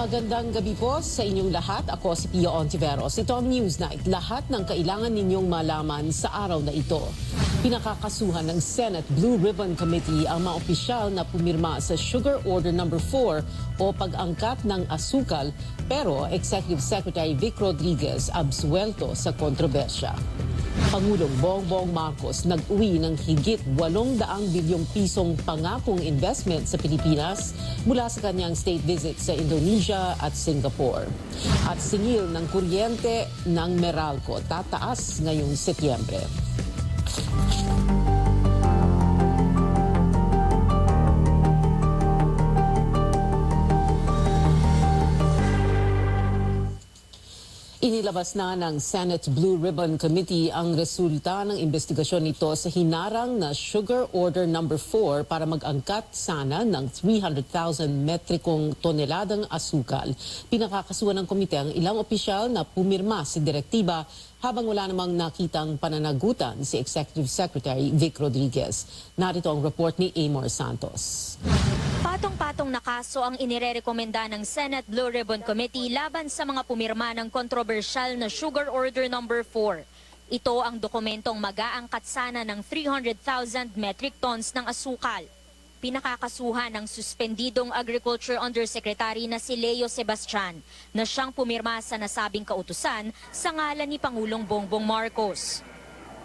Magandang gabi po sa inyong lahat. Ako si Pia Ontiveros. Ito ang Newsnight. Lahat ng kailangan ninyong malaman sa araw na ito. Pinakakasuhan ng Senate Blue Ribbon Committee ang mga opisyal na pumirma sa Sugar Order No. 4 o pag-angkat ng asukal, pero Executive Secretary Vic Rodriguez absuelto sa kontrobersya. Pangulong Bongbong Marcos nag-uwi ng higit 800 bilyong pisong pangakong investment sa Pilipinas mula sa kanyang state visit sa Indonesia at Singapore. At singil ng kuryente ng Meralco tataas ngayong Setyembre. Inilabas na ng Senate Blue Ribbon Committee ang resulta ng investigasyon nito sa hinarang na Sugar Order No. 4 para mag-angkat sana ng 300,000 metrikong toneladang asukal. Pinakakasuhan ng komite ang ilang opisyal na pumirma sa direktiba habang wala namang nakitang pananagutan si Executive Secretary Vic Rodriguez. Narito ang report ni Amor Santos. Patong-patong na kaso ang inirerekomenda ng Senate Blue Ribbon Committee laban sa mga pumirma ng kontrobersyal na Sugar Order No. 4. Ito ang dokumentong mag-aangkat sana ng 300,000 metric tons ng asukal. Pinakakasuhan ng suspendidong Agriculture Undersecretary na si Leo Sebastian na siyang pumirma sa nasabing kautusan sa ngalan ni Pangulong Bongbong Marcos.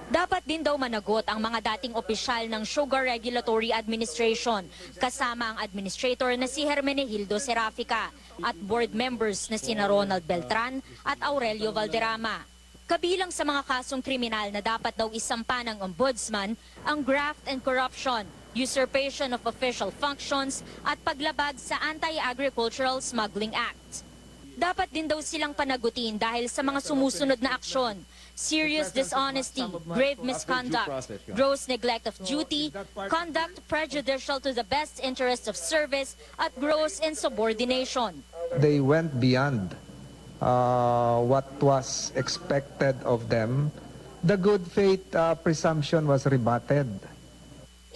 Dapat din daw managot ang mga dating opisyal ng Sugar Regulatory Administration, kasama ang administrator na si Hermenegildo Serafica at board members na sina Ronald Beltran at Aurelio Valderrama. Kabilang sa mga kasong kriminal na dapat daw isampa ng ombudsman ang graft and corruption, usurpation of official functions at paglabag sa Anti-Agricultural Smuggling Act. Dapat din daw silang panagutin dahil sa mga sumusunod na aksyon: serious dishonesty, grave misconduct, gross neglect of duty, conduct prejudicial to the best interest of service, at gross insubordination. They went beyond what was expected of them. The good faith presumption was rebutted.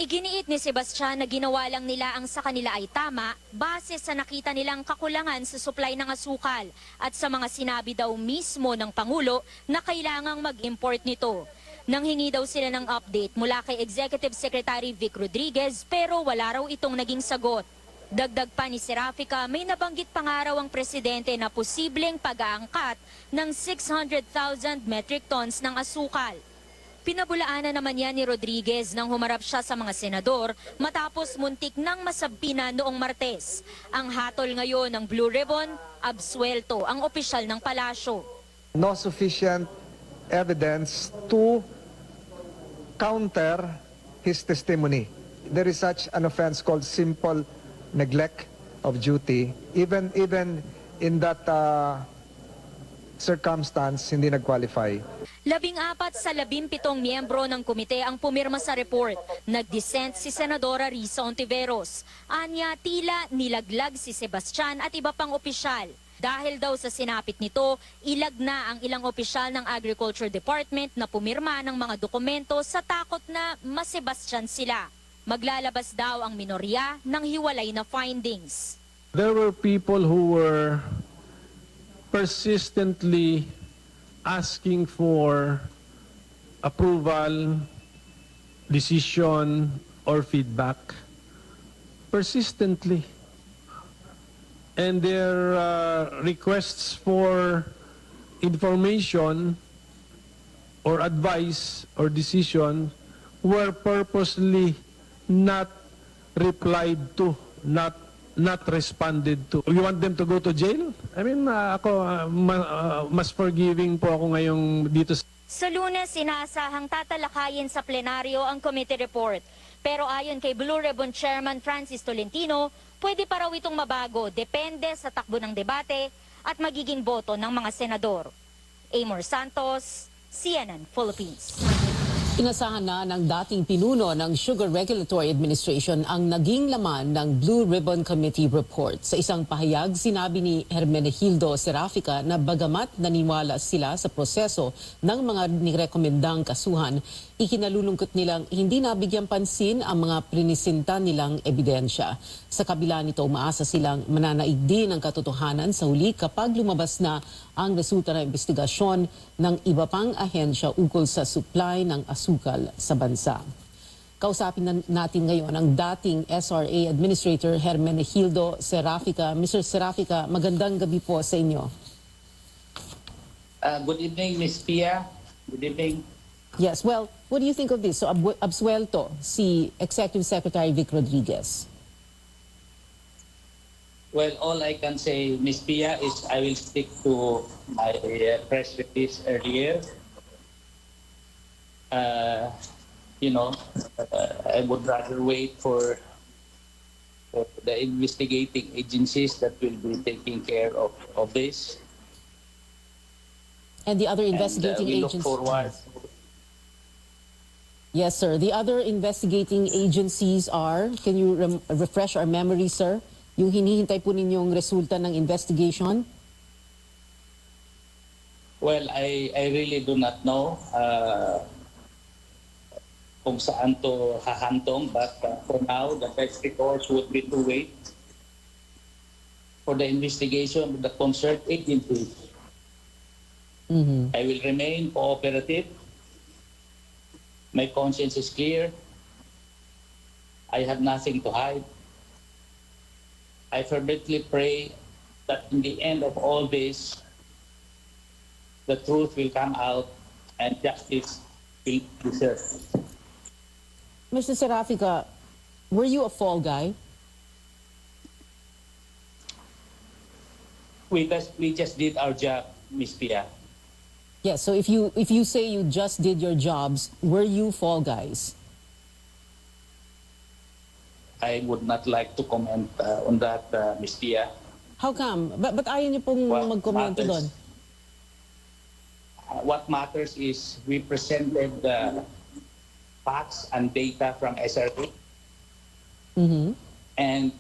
Iginiit ni Sebastian na ginawa lang nila ang sa kanila ay tama base sa nakita nilang kakulangan sa supply ng asukal at sa mga sinabi daw mismo ng Pangulo na kailangang mag-import nito. Nanghingi daw sila ng update mula kay Executive Secretary Vic Rodriguez pero wala raw itong naging sagot. Dagdag pa ni Serafica, may nabanggit pa nga raw ang presidente na posibleng pag-aangkat ng 600,000 metric tons ng asukal. Pinabulaanan naman yan ni Rodriguez nang humarap siya sa mga senador matapos muntik nang masabpina noong Martes. Ang hatol ngayon ng Blue Ribbon, absuelto ang opisyal ng palasyo. No sufficient evidence to counter his testimony. There is such an offense called simple neglect of duty. Even in that circumstance, hindi nag-qualify. 14 sa 17 miyembro ng komite ang pumirma sa report. Nag-dissent si Senadora Risa Ontiveros. Anya, tila nilaglag si Sebastian at iba pang opisyal. Dahil daw sa sinapit nito, ilag na ang ilang opisyal ng Agriculture Department na pumirma ng mga dokumento sa takot na ma-Sebastian sila. Maglalabas daw ang minorya ng hiwalay na findings. There were people who were persistently asking for approval, decision, or feedback. Persistently. And their requests for information or advice or decision were purposely not replied to, not responded to. You want them to go to jail? I mean, mas forgiving po ako ngayong dito. Sa Lunes, inaasahang tatalakayin sa plenaryo ang committee report. Pero ayon kay Blue Ribbon Chairman Francis Tolentino, pwede pa raw itong mabago, depende sa takbo ng debate at magiging boto ng mga senador. Amor Santos, CNN Philippines. Inasahan na ng dating pinuno ng Sugar Regulatory Administration ang naging laman ng Blue Ribbon Committee report. Sa isang pahayag, sinabi ni Hermenegildo Serafica na bagamat naniwala sila sa proseso ng mga nirekomendang kasuhan, Ikinalulungkot nilang hindi nabigyan pansin ang mga prinisinta nilang ebidensya. Sa kabila nito, umaasa silang mananaig din ang katotohanan sa huli kapag lumabas na ang resulta ng investigasyon ng iba pang ahensya ukol sa supply ng asukal sa bansa. Kausapin natin ngayon ang dating SRA Administrator Hermenegildo Serafica. Mr. Serafica, magandang gabi po sa inyo. Good evening, Ms. Pia. Good evening. Yes, well, what do you think of this? So, absuelto si Executive Secretary Vic Rodriguez. Well, all I can say, Ms. Pia, is I will stick to my press release earlier. I would rather wait for the investigating agencies that will be taking care of this. And the other investigating we look agencies. forward. Yes, sir. The other investigating agencies are, can you refresh our memory, sir? Yung hinihintay po ninyong resulta ng investigation? Well, I really do not know kung saan to hahantong, but for now, the best recourse would be to wait for the investigation of the concerned agencies. I will remain cooperative. My conscience is clear. I have nothing to hide. I fervently pray that in the end of all this, the truth will come out and justice will be served. Mr. Serafica, were you a fall guy? We just did our job, Ms. Pia. Yes, so if you say you just did your jobs, were you fall guys? I would not like to comment on that, Ms. Pia. How come? But ayaw niyo pong magkomento doon? What matters is we presented facts and data from SRA and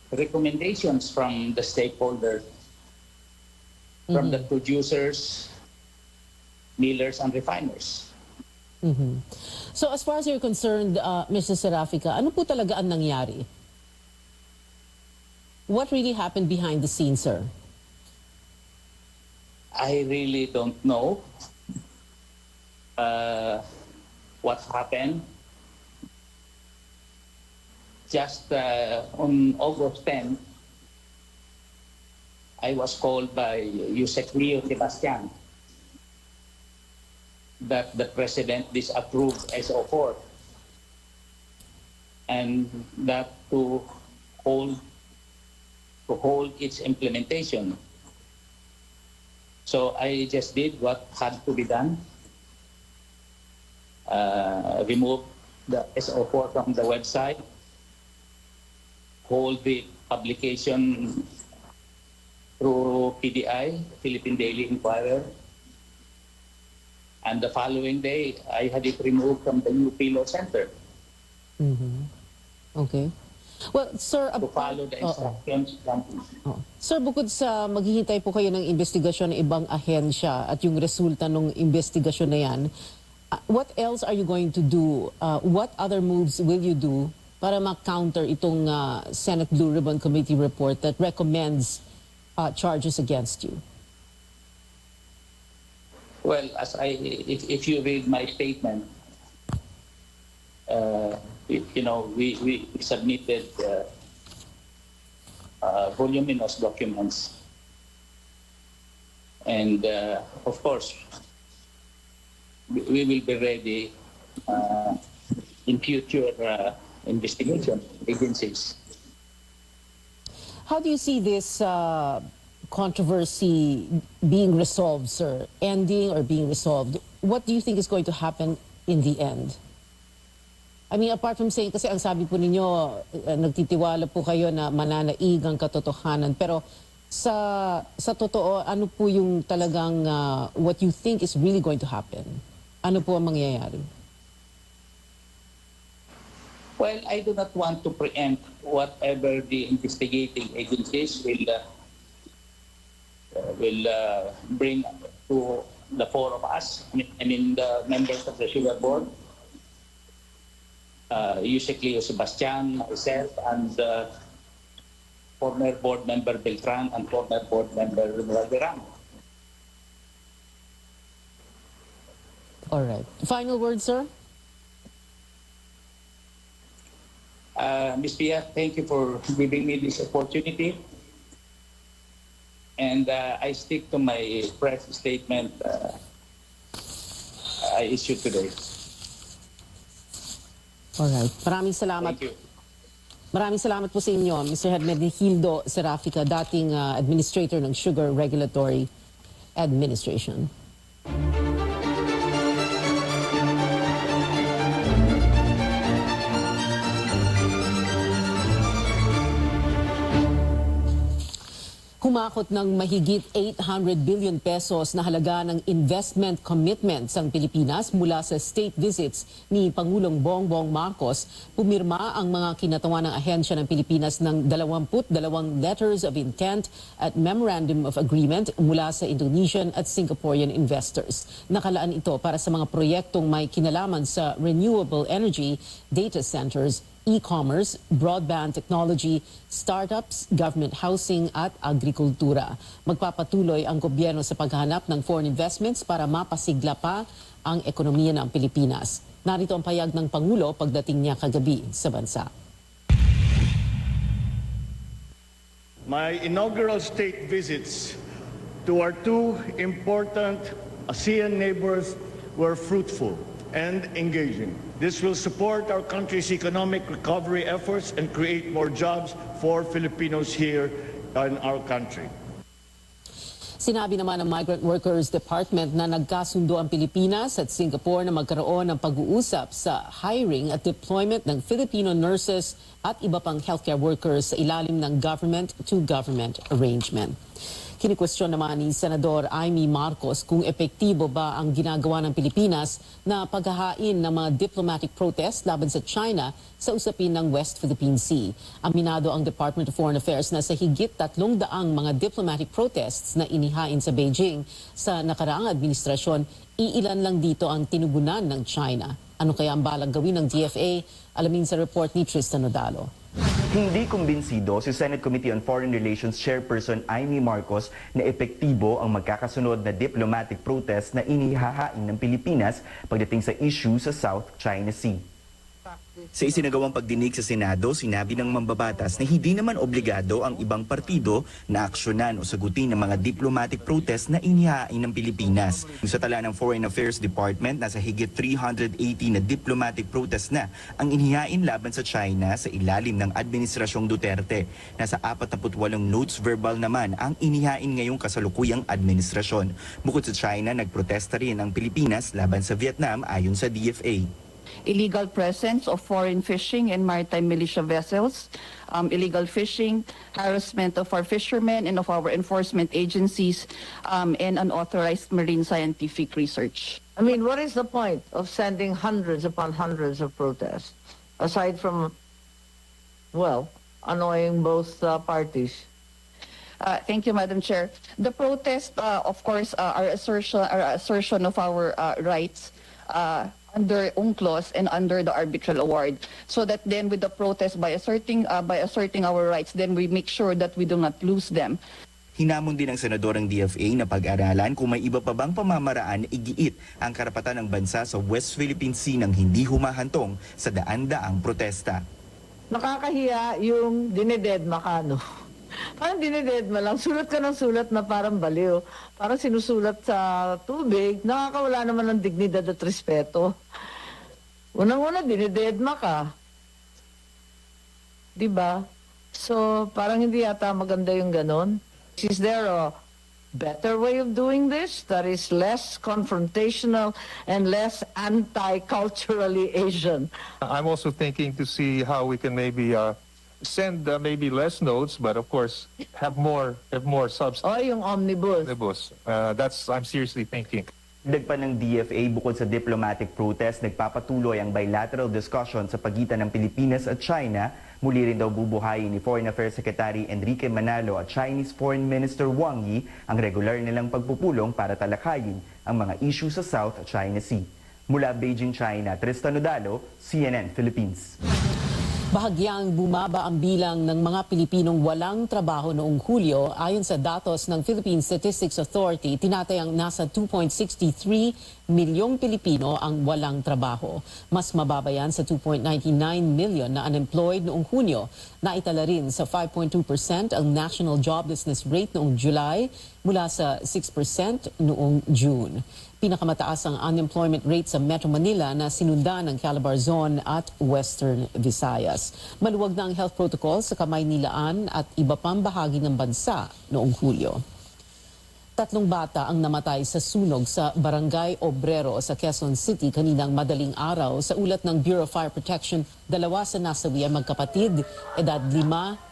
recommendations from the stakeholders, from the producers, millers, and refiners. So as far as you're concerned, Mr. Serafica, ano po talaga ang nangyari? What really happened behind the scenes, sir? I really don't know what happened. Just on August 10, I was called by Yusek Leo Sebastian that the President disapproved SO4 and that to hold its implementation. So I just did what had to be done. Remove the SO4 from the website, hold the publication through PDI, Philippine Daily Inquirer, and the following day, I had it removed from the UP Law Center. Okay. Well, sir, to follow the instructions from... Sir, bukod sa maghihintay po kayo ng investigasyon ng ibang ahensya at yung resulta ng investigasyon na yan, what else are you going to do? What other moves will you do para ma-counter itong Senate Blue Ribbon Committee report that recommends charges against you? Well, if you read my statement, we submitted voluminous documents, and of course, we will be ready in future investigation agencies. How do you see this controversy being resolved, sir? Ending or being resolved? What do you think is going to happen in the end? I mean, apart from saying, kasi ang sabi po ninyo, nagtitiwala po kayo na mananaig ang katotohanan. Pero sa totoo, ano po yung talagang what you think is really going to happen? Ano po ang mangyayari? Well, I do not want to preempt whatever the investigating agencies will bring to the four of us, I mean the members of the sugar board, Yusek Sebastian, myself, and former board member Beltran and former board member Valderam. All right. Final word, sir? Ms. Pia, thank you for giving me this opportunity. And I stick to my press statement I issued today. All right. Maraming salamat. Thank you. Maraming salamat po sa inyo, Mr. Hermenegildo Serafica, dating administrator ng Sugar Regulatory Administration. Humakot ng mahigit 800 billion pesos na halaga ng investment commitments ang Pilipinas mula sa state visits ni Pangulong Bongbong Marcos. Pumirma ang mga kinatawan ng ahensya ng Pilipinas ng 22 letters of intent at memorandum of agreement mula sa Indonesian at Singaporean investors. Nakalaan ito para sa mga proyektong may kinalaman sa renewable energy, data centers, e-commerce, broadband technology, startups, government housing at agrikultura. Magpapatuloy ang gobyerno sa paghahanap ng foreign investments para mapasigla pa ang ekonomiya ng Pilipinas. Narito ang payag ng Pangulo pagdating niya kagabi sa bansa. My inaugural state visits to our two important ASEAN neighbors were fruitful and engaging. This will support our country's economic recovery efforts and create more jobs for Filipinos here in our country. Sinabi naman ng Migrant Workers Department na nagkasundo ang Pilipinas at Singapore na magkaroon ng pag-uusap sa hiring at deployment ng Filipino nurses at iba pang healthcare workers sa ilalim ng government-to-government arrangement. Kinikwestiyon naman ni Senador Amy Marcos kung epektibo ba ang ginagawa ng Pilipinas na paghahain ng mga diplomatic protest laban sa China sa usapin ng West Philippine Sea. Aminado ang Department of Foreign Affairs na sa higit 300 mga diplomatic protests na inihain sa Beijing sa nakaraang administrasyon, iilan lang dito ang tinugunan ng China. Ano kaya ang balang gawin ng DFA? Alamin sa report ni Tristan Odalo. Hindi kumbinsido si Senate Committee on Foreign Relations Chairperson Amy Marcos na epektibo ang magkakasunod na diplomatic protest na inihahain ng Pilipinas pagdating sa issue sa South China Sea. Sa isinagawang pagdinig sa Senado, sinabi ng mambabatas na hindi naman obligado ang ibang partido na aksyonan o sagutin ng mga diplomatic protest na inihain ng Pilipinas. Sa tala ng Foreign Affairs Department, nasa higit 380 na diplomatic protest na ang inihain laban sa China sa ilalim ng Administrasyong Duterte. Nasa 48 notes verbal naman ang inihain ngayong kasalukuyang administrasyon. Bukod sa China, nagprotesta rin ang Pilipinas laban sa Vietnam ayon sa DFA. Illegal presence of foreign fishing and maritime militia vessels, illegal fishing, harassment of our fishermen and of our enforcement agencies, and unauthorized marine scientific research. I mean, what is the point of sending hundreds upon hundreds of protests, aside from, well, annoying both parties? Thank you, Madam Chair. The protest, of course, our assertion of our rights under UNCLOS and under the arbitral award, so that then with the protest by asserting our rights, then we make sure that we do not lose them. Hinamon din ng senador ng DFA na pag-aralan kung may iba pa bang pamamaraan na igiit ang karapatan ng bansa sa West Philippine Sea nang hindi humahantong sa daan-daang protesta. Nakakahiya yung dinededma ka, no? Parang dinededma lang. Sulat ka ng sulat na parang baliw. Parang sinusulat sa tubig. Nakakawala naman ng dignidad at respeto. Unang-una, dinededma ka. Diba? So, parang hindi yata maganda yung ganon. Is there a better way of doing this that is less confrontational and less anti-culturally Asian? I'm also thinking to see how we can maybe send maybe less notes, but of course have more substance. O, yung omnibus. I'm seriously thinking. Dagpa ng DFA, bukod sa diplomatic protest, nagpapatuloy ang bilateral discussion sa pagitan ng Pilipinas at China. Muli rin daw bubuhayin ni Foreign Affairs Secretary Enrique Manalo at Chinese Foreign Minister Wang Yi ang regular nilang pagpupulong para talakayin ang mga issue sa South China Sea. Mula Beijing, China, Tristan Udalo, CNN Philippines. Bahagyang bumaba ang bilang ng mga Pilipinong walang trabaho noong Hulyo. Ayon sa datos ng Philippine Statistics Authority, tinatayang nasa 2.63 milyong Pilipino ang walang trabaho. Mas mababa yan sa 2.99 million na unemployed noong Hunyo. Naitala rin sa 5.2% ang national joblessness rate noong July mula sa 6% noong June. Pinakamataas ang unemployment rate sa Metro Manila na sinundan ng Calabarzon at Western Visayas. Maluwag na ang health protocol sa Kamaynilaan at iba pang bahagi ng bansa noong Hulyo. 3 bata ang namatay sa sunog sa Barangay Obrero sa Quezon City kaninang madaling araw. Sa ulat ng Bureau of Fire Protection, 2 sa nasawi ay magkapatid, edad 5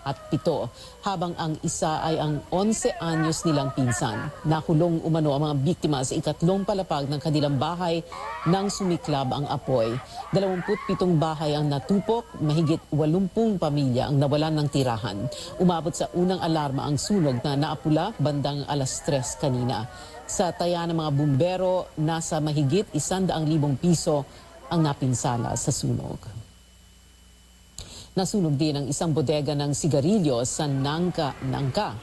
at 7, habang ang isa ay ang 11 anyos nilang pinsan. Nakulong umano ang mga biktima sa ikatlong palapag ng kanilang bahay nang sumiklab ang apoy. 27 bahay ang natupok, mahigit 80 pamilya ang nawalan ng tirahan. Umabot sa unang alarma ang sunog na naapula bandang alas 3 kanina. Sa taya ng mga bumbero, nasa mahigit 100,000 piso ang napinsala sa sunog. Nasunog din ang isang bodega ng sigarilyo sa Nangka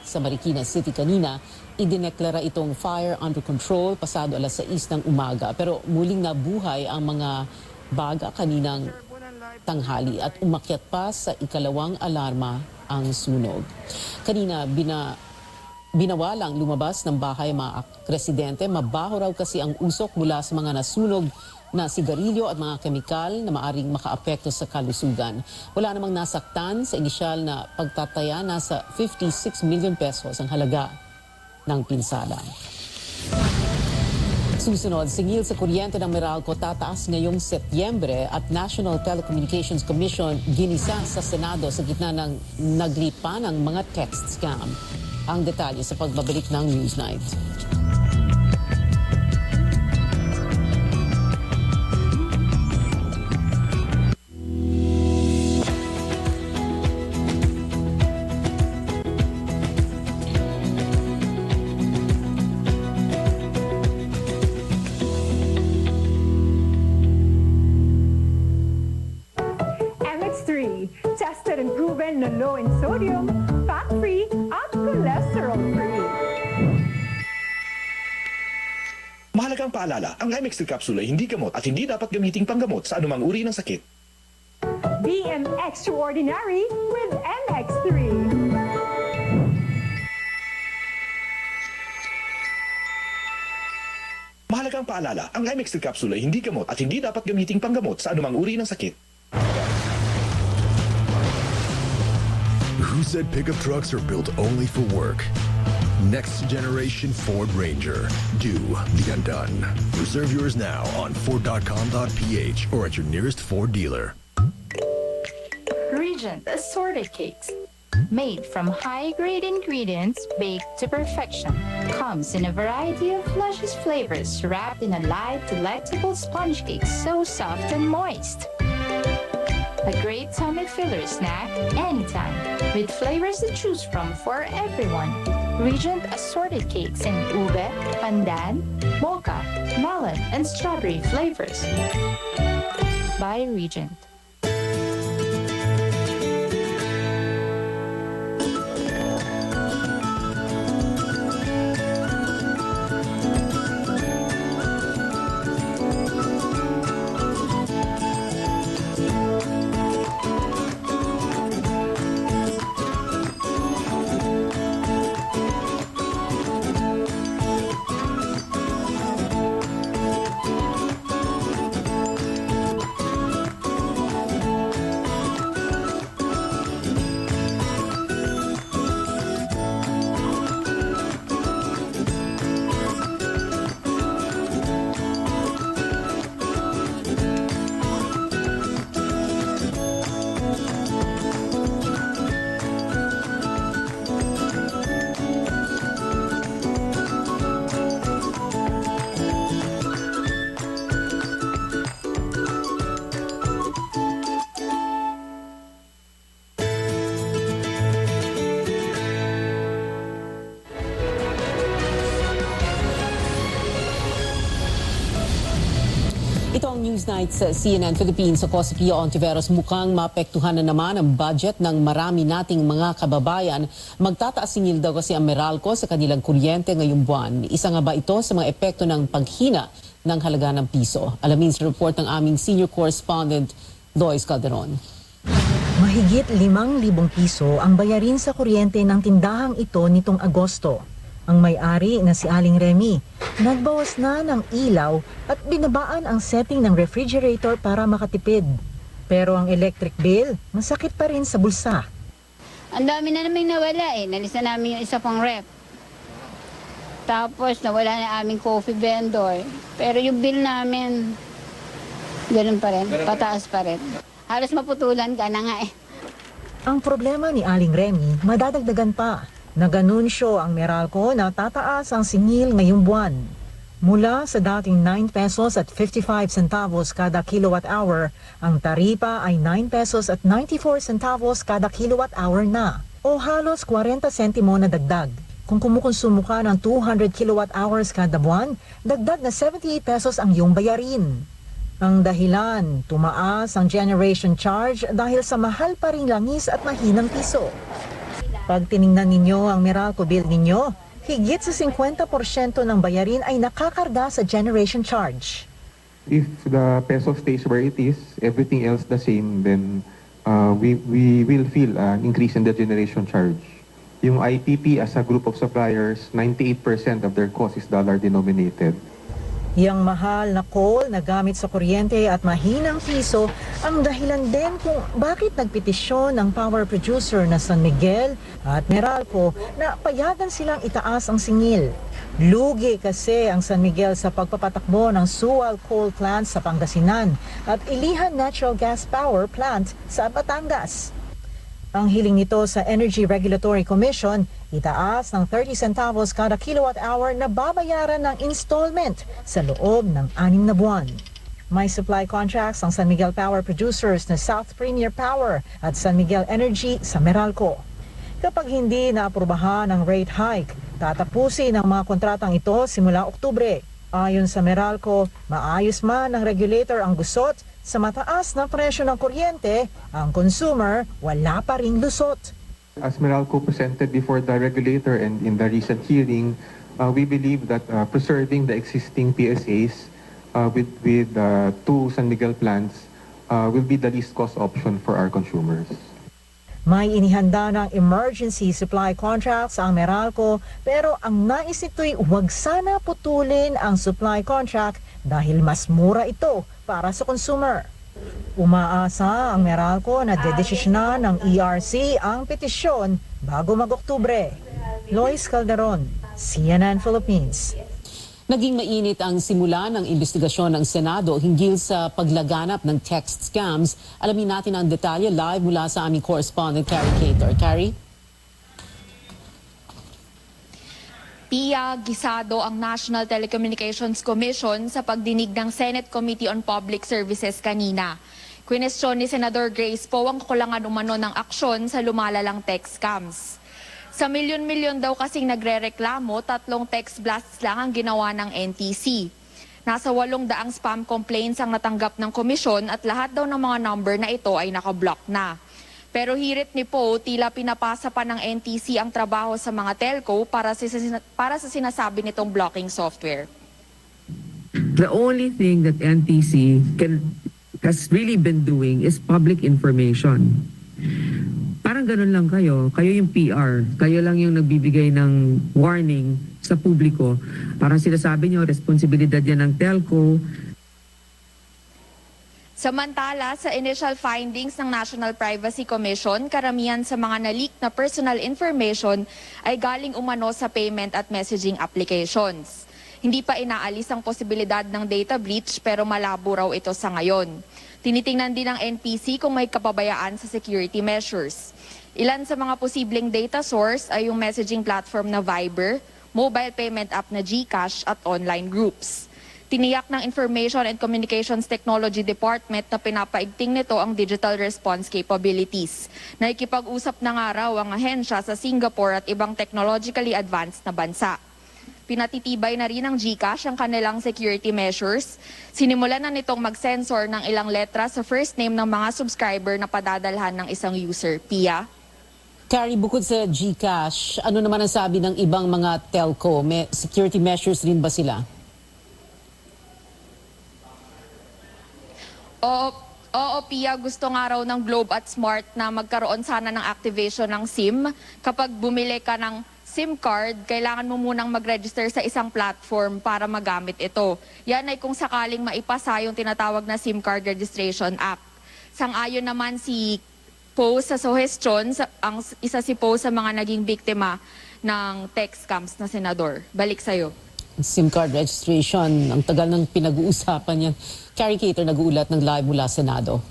sa Marikina City kanina. Idineklara itong fire under control pasado alas 6 ng umaga. Pero muling nabuhay ang mga baga kaninang tanghali at umakyat pa sa ikalawang alarma ang sunog. Kanina binawalang lumabas ng bahay mga residente. Mabaho raw kasi ang usok mula sa mga nasunog na sigarilyo at mga kemikal na maaring makaapekto sa kalusugan. Wala namang nasaktan sa inisyal na pagtataya. Nasa 56 million pesos ang halaga ng pinsala. Susunod, singil sa kuryente ng Meralco tataas ngayong Setyembre at National Telecommunications Commission ginisa sa Senado sa gitna ng naglipa ng mga text scam. Ang detalye sa pagbabalik ng Newsnight. Tested and proven na low in sodium, fat-free, at cholesterol-free. Mahalagang paalala, ang MX3 capsule ay hindi gamot at hindi dapat gamiting panggamot sa anumang uri ng sakit. BM Extraordinary with MX3. Mahalagang paalala, ang MX3 capsule ay hindi gamot at hindi dapat gamiting panggamot sa anumang uri ng sakit. Who said pickup trucks are built only for work? Next generation Ford Ranger. Do the undone. Reserve yours now on Ford.com.ph or at your nearest Ford dealer. Regent assorted cakes. Made from high-grade ingredients baked to perfection. Comes in a variety of luscious flavors wrapped in a light, delectable sponge cake so soft and moist. A great tummy filler snack anytime, with flavors to choose from for everyone. Regent assorted cakes in ube, pandan, mocha, melon, and strawberry flavors. By Regent. Newsnight sa CNN Philippines, ako si Pio Ontiveros. Mukhang maapektuhan na naman ang budget ng marami nating mga kababayan. Magtataas singil daw kasi ang Meralco sa kanilang kuryente ngayong buwan. Isa nga ba ito sa mga epekto ng paghina ng halaga ng piso? Alamin sa report ng aming senior correspondent, Lois Calderon. Mahigit 5,000 piso ang bayarin sa kuryente ng tindahang ito nitong Agosto. Ang may-ari na si Aling Remy, nagbawas na ng ilaw at binabaan ang setting ng refrigerator para makatipid. Pero ang electric bill, masakit pa rin sa bulsa. Ang dami na namin nawala Nalisa namin yung isa pang rep. Tapos nawala na aming coffee vendor. Pero yung bill namin, ganun pa rin, pataas pa rin. Halos maputulan ka na nga Ang problema ni Aling Remy, madadagdagan pa. Nag-anunsyo ang Meralco na tataas ang singil ngayong buwan. Mula sa dating 9 pesos at 55 centavos kada kilowatt hour, ang taripa ay 9 pesos at 94 centavos kada kilowatt hour na, o halos 40 sentimo na dagdag. Kung kumukonsumo ka ng 200 kilowatt hours kada buwan, dagdag na 78 pesos ang iyong bayarin. Ang dahilan, tumaas ang generation charge dahil sa mahal pa ring langis at mahinang piso. Pag tiningnan ninyo ang Meralco bill ninyo, higit sa 50% ng bayarin ay nakakarga sa generation charge. If the peso stays where it is, everything else the same, then we will feel an increase in the generation charge. Yung IPP as a group of suppliers, 98% of their cost is dollar denominated. Yang mahal na coal na gamit sa kuryente at mahinang piso ang dahilan din kung bakit nagpetisyon ng power producer na San Miguel at Meralco na payagan silang itaas ang singil. Lugi kasi ang San Miguel sa pagpapatakbo ng Sual Coal Plant sa Pangasinan at Ilihan Natural Gas Power Plant sa Batangas. Ang hiling nito sa Energy Regulatory Commission, itaas ng 30 centavos kada kilowatt hour na babayaran ng installment sa loob ng 6 na buwan. May supply contracts ang San Miguel Power Producers na South Premier Power at San Miguel Energy sa Meralco. Kapag hindi naaprubahan ang rate hike, tatapusin ang mga kontratang ito simula Oktubre. Ayon sa Meralco, maayos man ng regulator ang gusot sa mataas na presyo ng kuryente, ang consumer wala pa ring lusot. As Meralco presented before the regulator and in the recent hearing, we believe that preserving the existing PSAs with two San Miguel plants will be the least cost option for our consumers. May inihanda ng emergency supply contracts ang Meralco pero ang nais nito'y huwag sana putulin ang supply contract dahil mas mura ito para sa consumer. Umaasa ang Meralco na dedesisyonan ng ERC ang petisyon bago mag-Oktubre. Lois Calderon, CNN Philippines. Naging mainit ang simula ng investigasyon ng Senado hinggil sa paglaganap ng text scams. Alamin natin ang detalye live mula sa aming correspondent Carrie Cater. Carrie? Pia, gisado ang National Telecommunications Commission sa pagdinig ng Senate Committee on Public Services kanina. Kwinestyon ni Senador Grace Poe ang kulangan umano ng aksyon sa lumalalang text scams. Sa milyon-milyon daw kasing nagrereklamo, 3 text blasts lang ang ginawa ng NTC. Nasa 800 spam complaints ang natanggap ng komisyon at lahat daw ng mga number na ito ay nakablock na. Pero hirit ni Poe, tila pinapasa pa ng NTC ang trabaho sa mga telco para sa sinasabi nitong blocking software. The only thing that NTC has really been doing is public information. Parang ganun lang kayo yung PR, kayo lang yung nagbibigay ng warning sa publiko. Parang sinasabi nyo, responsibilidad yan ng telco. Samantala, sa initial findings ng National Privacy Commission, karamihan sa mga na-leak na personal information ay galing umano sa payment at messaging applications. Hindi pa inaalis ang posibilidad ng data breach pero malabo raw ito sa ngayon. Tinitingnan din ng NPC kung may kapabayaan sa security measures. Ilan sa mga posibleng data source ay yung messaging platform na Viber, mobile payment app na GCash at online groups. Tiniyak ng Information and Communications Technology Department na pinapaigting nito ang digital response capabilities. Naikipag-usap na nga raw ang ahensya sa Singapore at ibang technologically advanced na bansa. pinatitibay na rin ng GCash ang kanilang security measures. Sinimulan na nitong mag-sensor ng ilang letra sa first name ng mga subscriber na padadalhan ng isang user. Pia? Carrie, bukod sa GCash, ano naman ang sabi ng ibang mga telco? May security measures rin ba sila? Oo, Pia, gusto nga raw ng Globe at Smart na magkaroon sana ng activation ng SIM. Kapag bumili ka ng SIM card, kailangan mo munang mag-register sa isang platform para magamit ito. Yan ay kung sakaling maipasa yung tinatawag na SIM Card Registration Act. Sang-ayon naman si Poe sa suggestion, isa si Poe sa mga naging biktima ng tech scams na senador. Balik sa'yo. SIM card registration, ang tagal ng pinag-uusapan yan. Carrie Cater nag-uulat ng live mula Senado.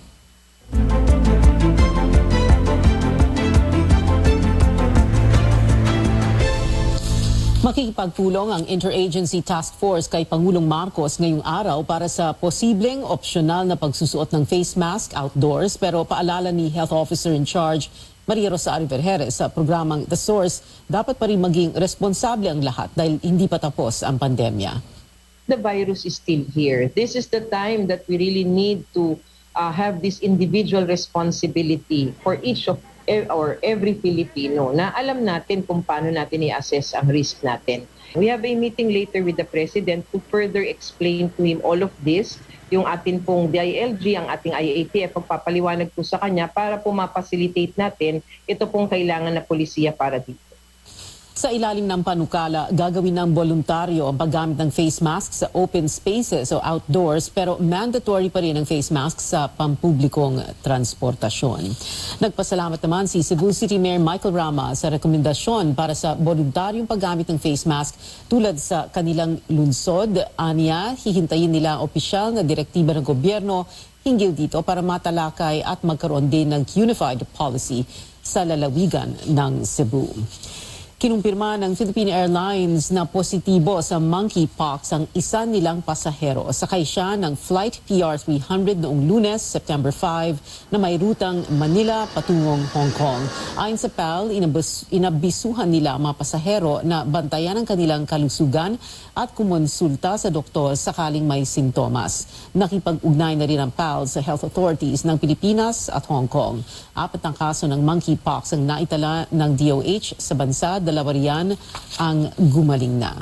Makikipagpulong ang Interagency Task Force kay Pangulong Marcos ngayong araw para sa posibleng opsyonal na pagsusuot ng face mask outdoors, pero paalala ni Health Officer in Charge Maria Rosario Vergeres sa programang The Source, dapat pa rin maging responsable ang lahat dahil hindi pa tapos ang pandemya. The virus is still here. This is the time that we really need to have this individual responsibility for each of or every Filipino na alam natin kung paano natin i-assess ang risk natin. We have a meeting later with the President to further explain to him all of this. Yung atin pong DILG, ang ating IATF, pagpapaliwanag po sa kanya para po ma-facilitate natin ito pong kailangan na polisiya para dito. Sa ilalim ng panukala, gagawin ng voluntaryo ang paggamit ng face mask sa open spaces o outdoors, pero mandatory pa rin ang face mask sa pampublikong transportasyon. Nagpasalamat naman si Cebu City Mayor Michael Rama sa rekomendasyon para sa voluntaryong paggamit ng face mask tulad sa kanilang lungsod. Aniya, hihintayin nila ang opisyal na direktiba ng gobyerno hinggil dito para matalakay at magkaroon din ng unified policy sa lalawigan ng Cebu. Kinumpirma ng Philippine Airlines na positibo sa monkeypox ang isa nilang pasahero. Sakay siya ng Flight PR300 noong Lunes, September 5, na may rutang Manila patungong Hong Kong. Ayon sa PAL, inabisuhan nila ang mga pasahero na bantayan ang kanilang kalusugan at kumonsulta sa doktor sakaling may sintomas. Nakipag-ugnay na rin ang PAL sa health authorities ng Pilipinas at Hong Kong. 4 ang kaso ng monkeypox ang naitala ng DOH sa bansa. 2 riyan ang gumaling na.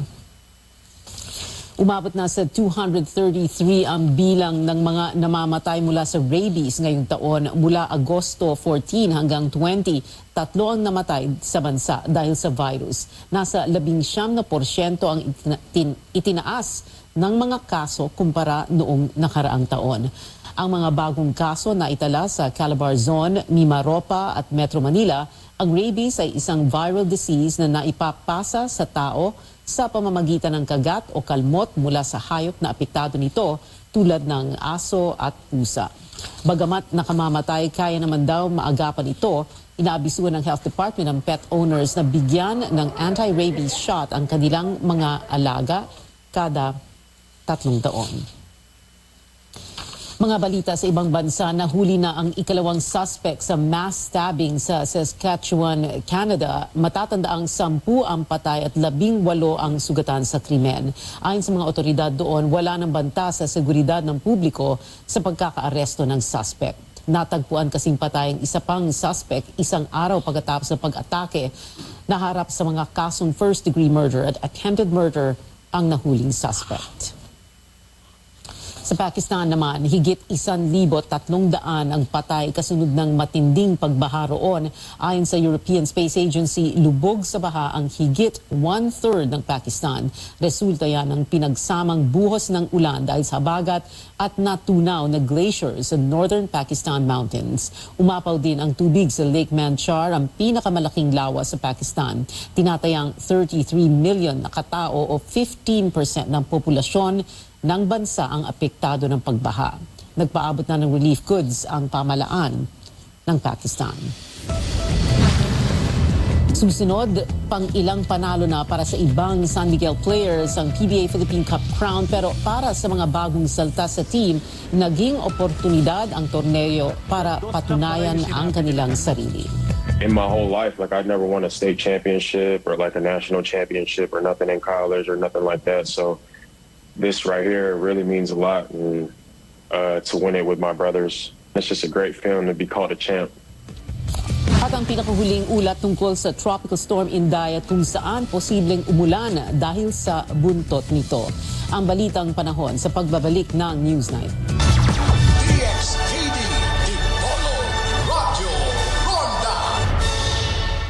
Umabot na sa 233 ang bilang ng mga namamatay mula sa rabies ngayong taon. Mula Agosto 14 hanggang 20, 3 ang namatay sa bansa dahil sa virus. Nasa 19% ang itinaas ng mga kaso kumpara noong nakaraang taon. Ang mga bagong kaso na itala sa Calabar Zone, Mimaropa at Metro Manila. Ang rabies ay isang viral disease na naipapasa sa tao sa pamamagitan ng kagat o kalmot mula sa hayop na apektado nito tulad ng aso at pusa. Bagamat nakamamatay, kaya naman daw maagapan ito. Inaabisuhan ng Health Department ang pet owners na bigyan ng anti-rabies shot ang kanilang mga alaga kada 3 taon. Mga balita sa ibang bansa, nahuli na ang ikalawang suspect sa mass stabbing sa Saskatchewan, Canada. Matatandaang 10 ang patay at 18 ang sugatan sa krimen. Ayon sa mga otoridad doon, wala nang banta sa seguridad ng publiko sa pagkakaaresto ng suspect. Natagpuan kasing patay ang isa pang suspect 1 araw pagkatapos ng pag-atake. Naharap sa mga kasong first-degree murder at attempted murder ang nahuling suspect. Sa Pakistan naman, higit 1,300 ang patay kasunod ng matinding pagbaha roon. Ayon sa European Space Agency, lubog sa baha ang higit 1/3 ng Pakistan. Resulta yan ng pinagsamang buhos ng ulan dahil sa habagat at natunaw na glaciers sa northern Pakistan mountains. Umapaw din ang tubig sa Lake Manchar, ang pinakamalaking lawa sa Pakistan. Tinatayang 33 million na katao o 15% ng populasyon ng bansa ang apektado ng pagbaha. Nagpaabot na ng relief goods ang pamalaan ng Pakistan. Susunod, pang ilang panalo na para sa ibang San Miguel players ang PBA Philippine Cup crown, pero para sa mga bagong salta sa team, naging oportunidad ang torneo para patunayan ang kanilang sarili. in my whole life. Like, I never won a state championship or like a national championship or nothing in college or nothing like that. So this right here really means a lot, and to win it with my brothers, it's just a great feeling to be called a champ. At ang pinakahuling ulat tungkol sa Tropical Storm Inday at kung saan posibleng umulan dahil sa buntot nito. Ang balitang panahon sa pagbabalik ng Newsnight.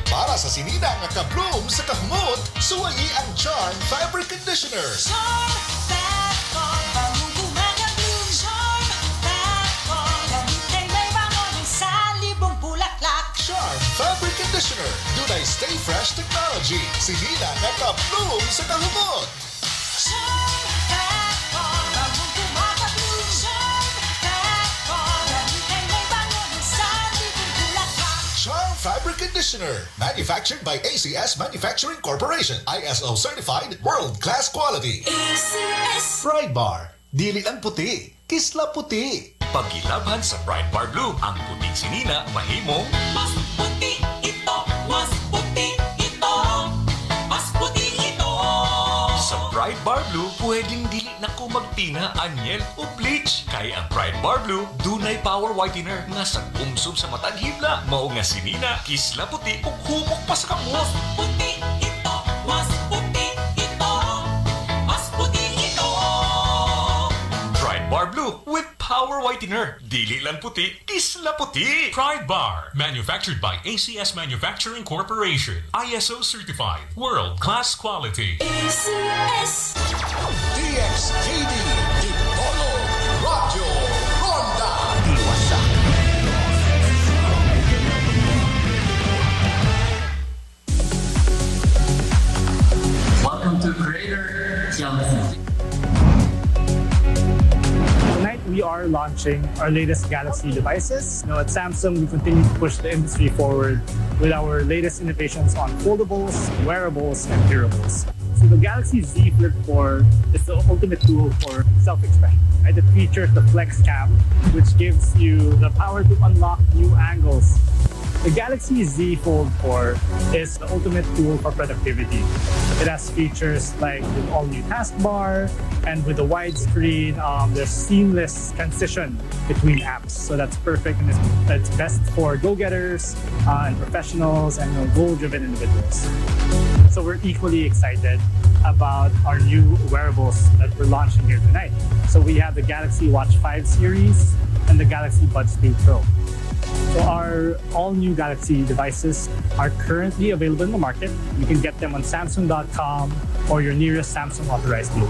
Para sa sinina nga ka-bloom sa kahumot, suwayi ang Charm Fabric Conditioner. Charm Fabric Conditioner. Charm Fabric may bangon sa libong bulaklak. Charm Fabric Conditioner. Dunay Stay Fresh technology. Sinina nga ka-bloom sa kahumot. Charm Fabric Conditioner, manufactured by ACS Manufacturing Corporation, ISO certified, world-class quality. ACS Pride Bar, dili lang puti, kisla puti. Pagilabhan sa Pride Bar Blue, ang puting sinina mahimong mas puti ito, mas puti ito, mas puti ito. Sa Pride Bar Blue, pwedeng dili na ko magtina, anyel o bleach. Kaya ang Pride Bar Blue, dunay power whitener nga sa umsum sa matag hibla. Mao nga sinina, kisla puti ug humok pa sa kamot. Mas puti ito, mas puti ito, mas puti ito. Pride Bar Blue with power whitener. Dili lang puti, kisla puti. Pride Bar, manufactured by ACS Manufacturing Corporation, ISO certified, world-class quality. ACS DXTV Dipolo Radyo Ronda Iwasak. Welcome to Creator Jealousy. Tonight we are launching our latest Galaxy devices. At Samsung, we continue to push the industry forward with our latest innovations on foldables, wearables, and hearables. So the Galaxy Z Flip 4 is the ultimate tool for self-expression. Right? It features the Flex Cam, which gives you the power to unlock new angles. The Galaxy Z Fold 4 is the ultimate tool for productivity. It has features like the all-new taskbar, and with the widescreen, there's seamless transition between apps. So that's perfect, and it's best for go-getters and professionals and goal-driven individuals. So we're equally excited about our new wearables that we're launching here tonight. So we have the Galaxy Watch 5 series and the Galaxy Buds 2 Pro. So our all-new Galaxy devices are currently available in the market. You can get them on Samsung.com or your nearest Samsung authorized dealer.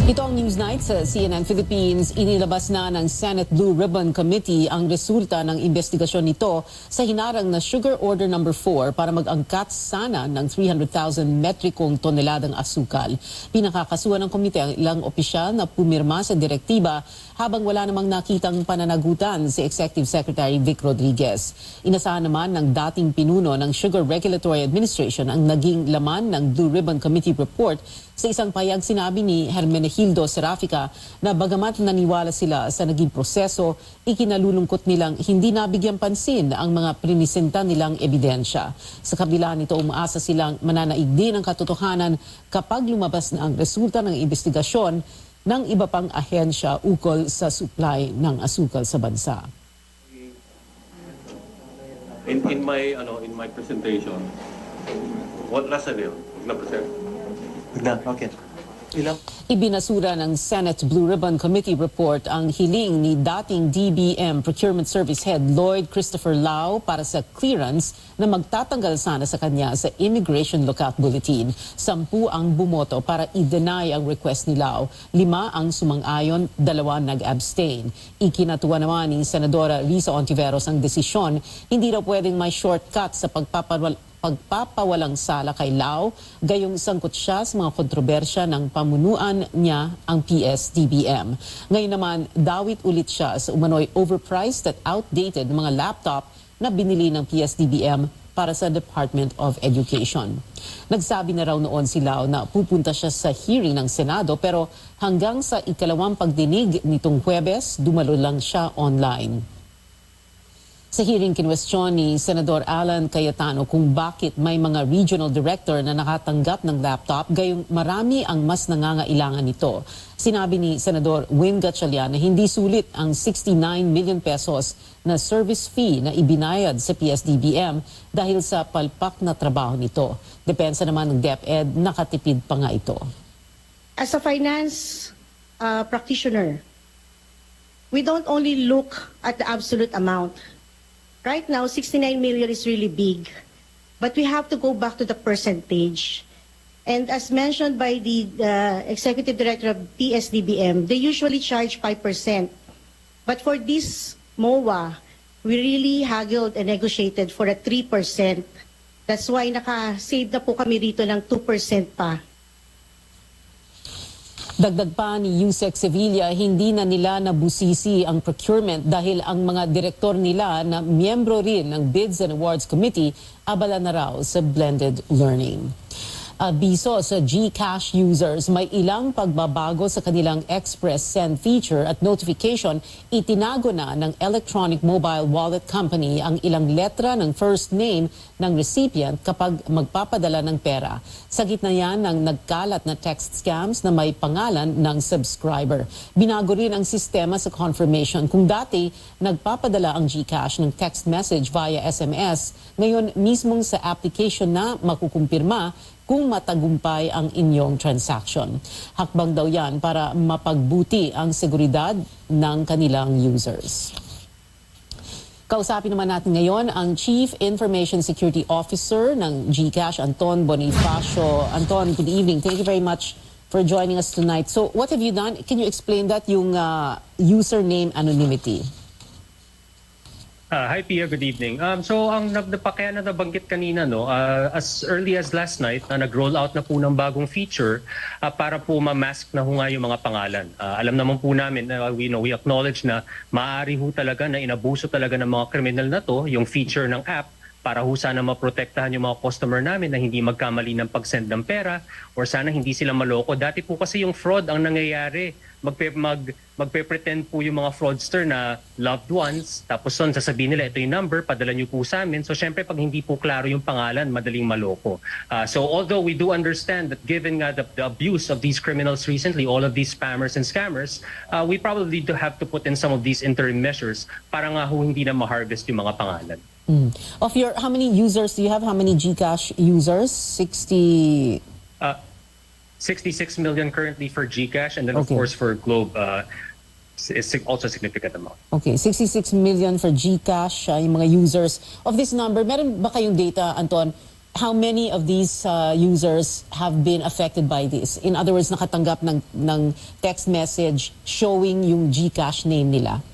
Ito ang Newsnight sa CNN Philippines. Inilabas na ng Senate Blue Ribbon Committee ang resulta ng investigasyon nito sa hinarang na Sugar Order No. 4 para mag-angkat sana ng 300,000 metrikong toneladang asukal. Pinakakasuhan ng komite ang ilang opisyal na pumirma sa direktiba habang wala namang nakitang pananagutan si Executive Secretary Vic Rodriguez. Inasahan naman ng dating pinuno ng Sugar Regulatory Administration ang naging laman ng Blue Ribbon Committee report. Sa isang payag sinabi ni Hermenegildo Serafica na bagamat naniwala sila sa naging proseso, ikinalulungkot nilang hindi nabigyan pansin ang mga prinisenta nilang ebidensya. Sa kabila nito, umaasa silang mananaig din ang katotohanan kapag lumabas na ang resulta ng investigasyon ng iba pang ahensya ukol sa supply ng asukal sa bansa. In my presentation, what nasa niyo? Na-present? Okay. Ibinasura ng Senate Blue Ribbon Committee report ang hiling ni dating DBM Procurement Service Head Lloyd Christopher Lau para sa clearance na magtatanggal sana sa kanya sa Immigration Lookout Bulletin. 10 ang bumoto para i-deny ang request ni Lau. 5 ang sumang-ayon, 2 nag-abstain. Ikinatuwa naman ni Senadora Risa Ontiveros ang desisyon. Hindi daw pwedeng may shortcut sa pagpapawalang sala kay Lau, gayong sangkot siya sa mga kontrobersya ng pamunuan niya ang PS-DBM. Ngayon naman, dawit ulit siya sa umano'y overpriced at outdated mga laptop na binili ng PSDBM para sa Department of Education. Nagsabi na raw noon si Lau na pupunta siya sa hearing ng Senado pero hanggang sa ikalawang pagdinig nitong Huwebes, dumalo lang siya online. Sa hearing, kinwestiyon ni Senador Alan Cayetano kung bakit may mga regional director na nakatanggap ng laptop gayong marami ang mas nangangailangan nito. Sinabi ni Senador Win Gatchalian na hindi sulit ang 69 million pesos na service fee na ibinayad sa PSDBM dahil sa palpak na trabaho nito. Depensa naman ng DepEd, nakatipid pa nga ito. As a finance practitioner, we don't only look at the absolute amount. Right now, 69 million is really big, but we have to go back to the percentage. And as mentioned by the Executive Director of PSDBM, they usually charge 5%. But for this MOA, we really haggled and negotiated for a 3%. That's why naka-save na po kami rito ng 2% pa. Dagdag pa ni Yusek Sevilla, hindi na nila nabusisi ang procurement dahil ang mga direktor nila na miyembro rin ng Bids and Awards Committee abala na raw sa blended learning. Abiso sa GCash users, may ilang pagbabago sa kanilang Express Send feature at notification. Itinago na ng Electronic Mobile Wallet Company ang ilang letra ng first name ng recipient kapag magpapadala ng pera. Sa gitna yan ng nagkalat na text scams na may pangalan ng subscriber. Binago rin ang sistema sa confirmation. Kung dati nagpapadala ang GCash ng text message via SMS, ngayon mismong sa application na makukumpirma kung matagumpay ang inyong transaction. Hakbang daw yan para mapagbuti ang seguridad ng kanilang users. Kausapin naman natin ngayon ang Chief Information Security Officer ng GCash, Anton Bonifacio. Anton, good evening. Thank you very much for joining us tonight. So what have you done? Can you explain that, yung username anonymity? Hi Pia, good evening. So ang kaya na nabanggit kanina, no, as early as last night, nag-roll out na po ng bagong feature para po ma-mask na ho nga yung mga pangalan. Alam naman po namin, we acknowledge na maaari ho talaga na inabuso talaga ng mga kriminal na to, yung feature ng app, para ho sana maprotektahan yung mga customer namin na hindi magkamali ng pag-send ng pera or sana hindi sila maloko. Dati po kasi yung fraud ang nangyayari. Magpe-pretend po yung mga fraudster na loved ones, tapos son sasabihin nila ito yung number, padala nyo po sa amin. So syempre pag hindi po klaro yung pangalan, madaling maloko. So although we do understand that given the abuse of these criminals recently, all of these spammers and scammers, we probably do have to put in some of these interim measures para nga ho hindi na ma-harvest yung mga pangalan. Of your, how many users do you have? How many GCash users? 66 million currently for GCash, and then of course for Globe, is also a significant amount. Okay, 66 million for GCash, yung mga users. Of this number, meron ba kayong data, Anton? How many of these users have been affected by this? In other words, nakatanggap ng text message showing yung GCash name nila?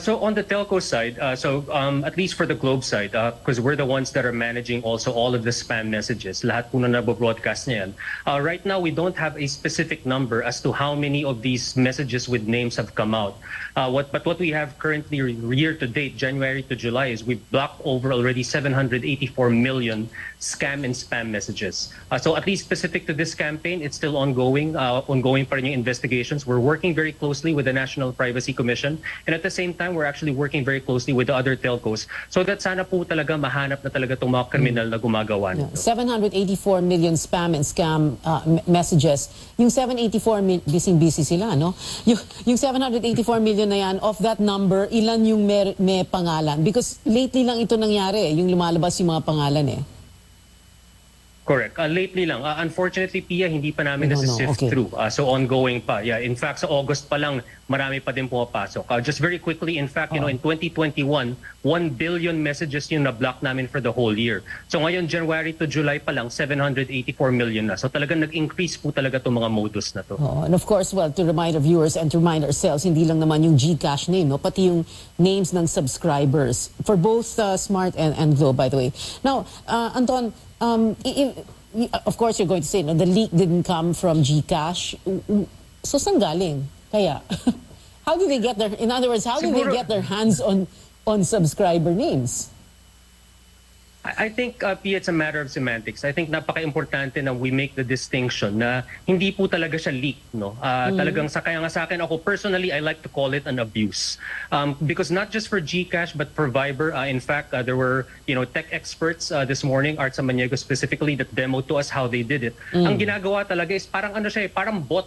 So on the telco side, at least for the Globe side, because we're the ones that are managing also all of the spam messages, lahat po na nabobroadcast niyan. Right now, we don't have a specific number as to how many of these messages with names have come out. But what we have currently year to date, January to July, is we've blocked over already 784 million scam and spam messages. So at least specific to this campaign, it's still ongoing. Ongoing pa rin yung investigations. We're working very closely with the National Privacy Commission, and at the same time, we're actually working very closely with the other telcos so that sana po talaga mahanap na talaga itong mga kriminal na gumagawa nito. 784 million spam and scam messages. Yung 784 busy sila, no? Yung 784 million na yan, of that number, ilan yung may pangalan? Because lately lang ito nangyari, yung lumalabas yung mga pangalan eh. Correct. Lately lang. Unfortunately, Pia, hindi pa namin nasi-sift through. So ongoing pa. Yeah, in fact, sa August pa lang, marami pa din pumapasok. Just very quickly, in fact, in 2021, 1 billion messages yung na-block namin for the whole year. So ngayon, January to July pa lang, 784 million na. So talagang nag-increase po talaga itong mga modus na to. And of course, well, to remind our viewers and to remind ourselves, hindi lang naman yung GCash name, no? Pati yung names ng subscribers for both Smart and Globe, by the way. Now, Anton, of course, you're going to say, no, the leak didn't come from GCash. So, saan galing? Kaya, how do they get their, in other words, how do they get their hands on on subscriber names. I think, Pia, it's a matter of semantics. I think napaka-importante na we make the distinction na hindi po talaga siya leak, no? Talagang kaya nga sa akin, ako personally, I like to call it an abuse. Because not just for GCash, but for Viber. In fact, there were tech experts this morning, Art Samaniego specifically, that demoed to us how they did it. Ang ginagawa talaga is parang parang bot.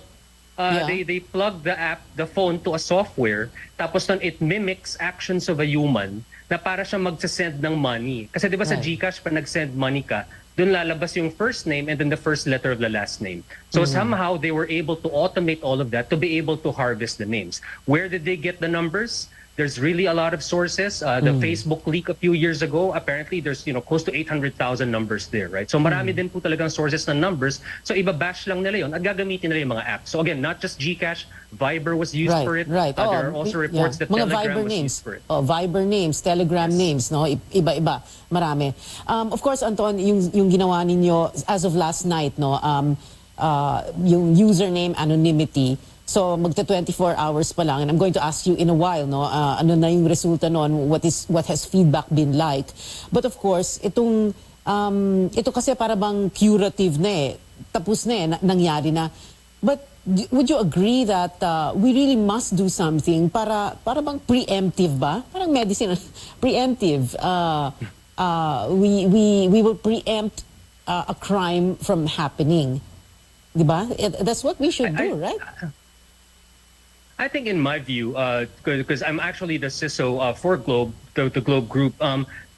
They plug the phone to a software, tapos nun it mimics actions of a human na para siya magsasend ng money. Kasi di ba sa GCash, pa nag-send money ka, dun lalabas yung first name and then the first letter of the last name. So somehow they were able to automate all of that to be able to harvest the names. Where did they get the numbers? There's really a lot of sources. The Facebook leak a few years ago, apparently there's close to 800,000 numbers there, right? So marami din po talagang sources ng numbers. So ibabash lang nila yun at gagamitin nila yung mga apps. So again, not just GCash, Viber was used for it. Right. There are also reports that mga Telegram Viber was names. used for it. Viber names, Telegram names, no? Iba-iba, marami. Of course, Anton, yung ginawa ninyo as of last night, no? Yung username anonymity. So magta 24 hours pa lang, and I'm going to ask you in a while, no, ano na yung resulta noon, what has feedback been like. But of course, ito kasi para bang curative na eh, tapos na eh, nangyari na. But would you agree that we really must do something para bang preemptive ba? Parang medicine, preemptive. We will preempt a crime from happening. Diba? That's what we should do, right? I think in my view, because I'm actually the CISO for Globe, the Globe Group,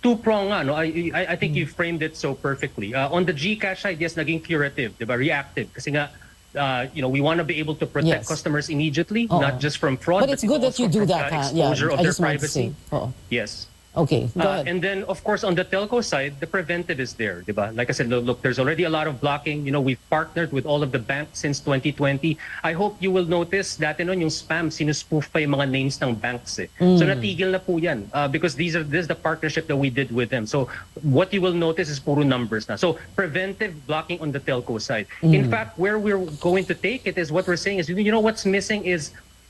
two-prong nga, no? I think you framed it so perfectly. On the GCash side, yes, naging curative, diba? Reactive. Kasi nga, we want to be able to protect customers immediately, not just from fraud, but it's good that you do that, exposure of their privacy. Yes. Okay, go ahead. And then, of course, on the telco side, the preventive is there, diba? Like I said, look, there's already a lot of blocking. We've partnered with all of the banks since 2020. I hope you will notice dati noon yung spam, sinuspoof pa yung mga names ng banks eh. So natigil na po yan because this is the partnership that we did with them. So what you will notice is puro numbers na. So preventive blocking on the telco side. In fact, where we're going to take it is what we're saying is, what's missing is,